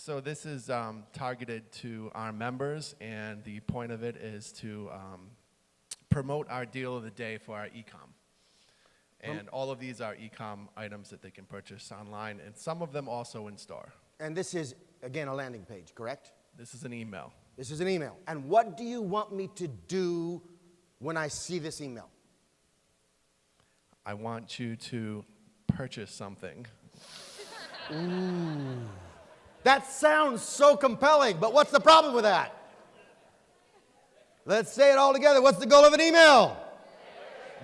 So this is targeted to our members, and the point of it is to promote our deal of the day for our e-com. And all of these are e-com items that they can purchase online, and some of them also in store. And this is, again, a landing page, correct? This is an email. This is an email. And what do you want me to do when I see this email? I want you to purchase something. Ooh. That sounds so compelling, but what's the problem with that? Let's say it all together. What's the goal of an email?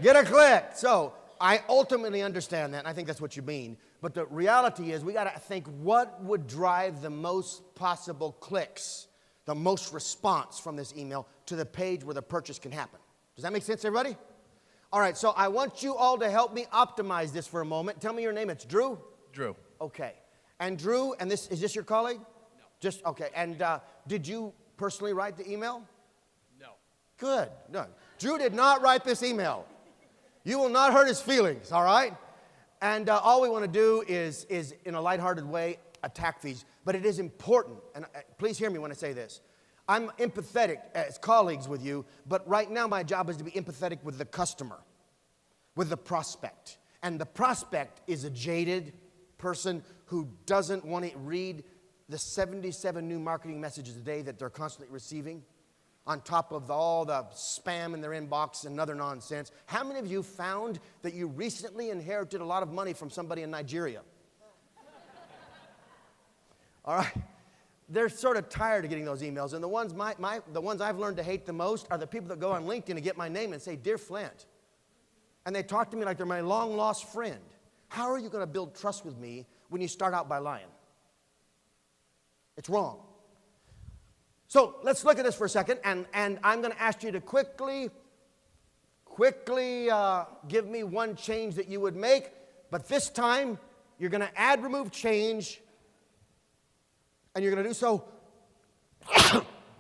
Get a click. So I ultimately understand that, and I think that's what you mean. But the reality is we got to think what would drive the most possible clicks, the most response from this email to the page where the purchase can happen. Does that make sense, everybody? All right, so I want you all to help me optimize this for a moment. Tell me your name. It's Drew? Drew. Okay. And Drew, and is this your colleague? No. Just, okay. And did you personally write the email? No. Good. No. Drew did not write this email. You will not hurt his feelings, all right? And all we want to do is in a lighthearted way, attack these. But it is important, and please hear me when I say this. I'm empathetic as colleagues with you, but right now my job is to be empathetic with the customer, with the prospect. And the prospect is a jaded person who doesn't want to read the 77 new marketing messages a day that they're constantly receiving, on top of all the spam in their inbox and other nonsense. How many of you found that you recently inherited a lot of money from somebody in Nigeria? All right. They're sort of tired of getting those emails. And the ones the ones I've learned to hate the most are the people that go on LinkedIn and get my name and say, "Dear Flint." And they talk to me like they're my long-lost friend. How are you going to build trust with me when you start out by lying? It's wrong. So let's look at this for a second, and I'm going to ask you to quickly give me one change that you would make, but this time you're going to add, remove, change, and you're going to do so,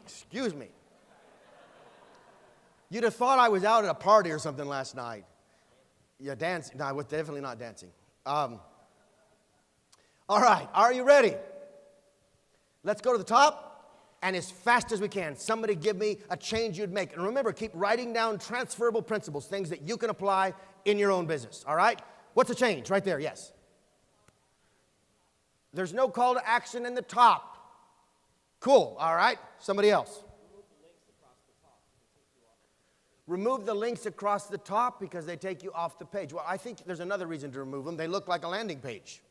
excuse me. You'd have thought I was out at a party or something last night. Yeah, dancing. No, I was definitely not dancing. All right, are you ready? Let's go to the top. And as fast as we can, somebody give me a change you'd make. And remember, keep writing down transferable principles, things that you can apply in your own business, all right? What's a change? Right there, yes. There's no call to action in the top. Cool, all right. Somebody else. Remove the links across the top because they take you off the page. Well, I think there's another reason to remove them. They look like a landing page.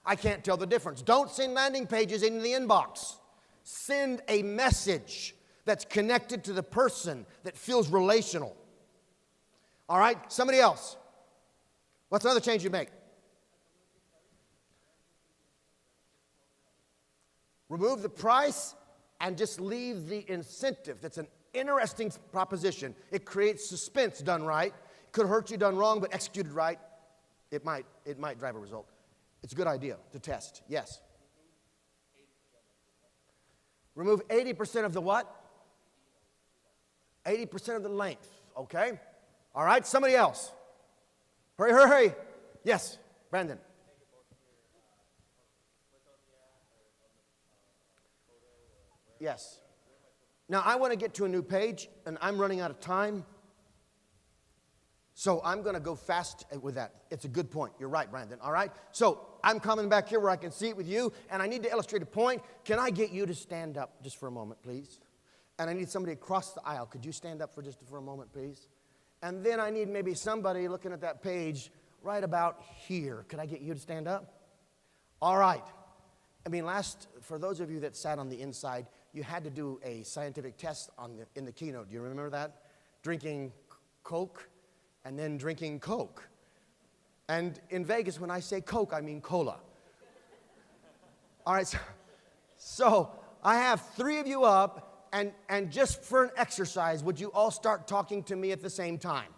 I can't tell the difference. Don't send landing pages into the inbox. Send a message that's connected to the person, that feels relational. All right? Somebody else. What's another change you make? Remove the price and just leave the incentive. That's an interesting proposition. It creates suspense done right. It could hurt you done wrong, but executed right, it might drive a result. It's a good idea to test. Yes. Remove 80% of the what? 80% of the length, okay? All right, somebody else. Hurry, hurry, hurry. Yes, Brandon. Yes. Now, I want to get to a new page, and I'm running out of time. So I'm going to go fast with that. It's a good point. You're right, Brandon. All right? So I'm coming back here where I can see it with you, and I need to illustrate a point. Can I get you to stand up just for a moment, please? And I need somebody across the aisle. Could you stand up for a moment, please? And then I need maybe somebody looking at that page right about here. Could I get you to stand up? All right. I mean, for those of you that sat on the inside, you had to do a scientific test in the keynote. Do you remember that? Drinking Coke and then drinking Coke. And in Vegas, when I say Coke, I mean cola. All right, so I have 3 of you up, and just for an exercise, would you all start talking to me at the same time?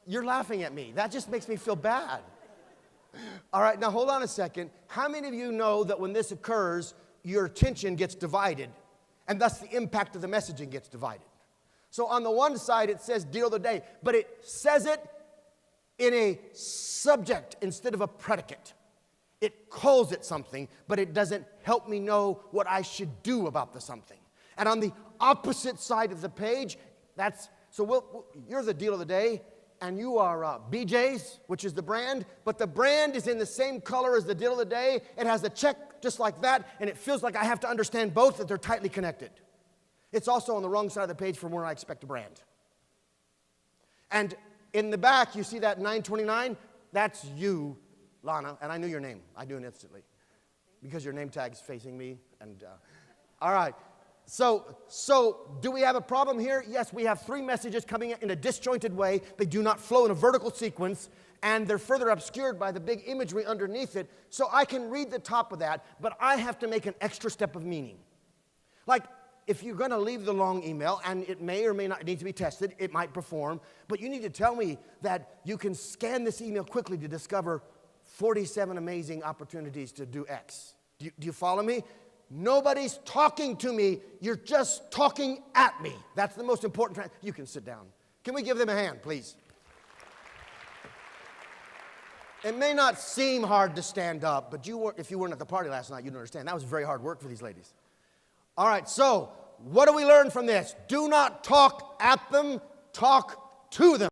You're laughing at me. That just makes me feel bad. All right, now hold on a second. How many of you know that when this occurs, your attention gets divided, and thus the impact of the messaging gets divided? So on the one side, it says deal of the day, but it says it in a subject instead of a predicate. It calls it something, but it doesn't help me know what I should do about the something. And on the opposite side of the page, you're the deal of the day, and you are BJ's, which is the brand, but the brand is in the same color as the deal of the day. It has a check just like that, and it feels like I have to understand both, that they're tightly connected. It's also on the wrong side of the page from where I expect a brand. And in the back, you see that 929? That's you, Lana, and I knew your name. I knew it instantly because your name tag's facing me. And all right. So do we have a problem here? Yes, we have 3 messages coming in a disjointed way. They do not flow in a vertical sequence, and they're further obscured by the big imagery underneath it. So I can read the top of that, but I have to make an extra step of meaning. Like, if you're going to leave the long email, and it may or may not need to be tested, it might perform, but you need to tell me that you can scan this email quickly to discover 47 amazing opportunities to do X. Do you follow me? Nobody's talking to me. You're just talking at me. That's the most important. You can sit down. Can we give them a hand, please? It may not seem hard to stand up, but if you weren't at the party last night, you'd understand. That was very hard work for these ladies. All right, so what do we learn from this? Do not talk at them, talk to them.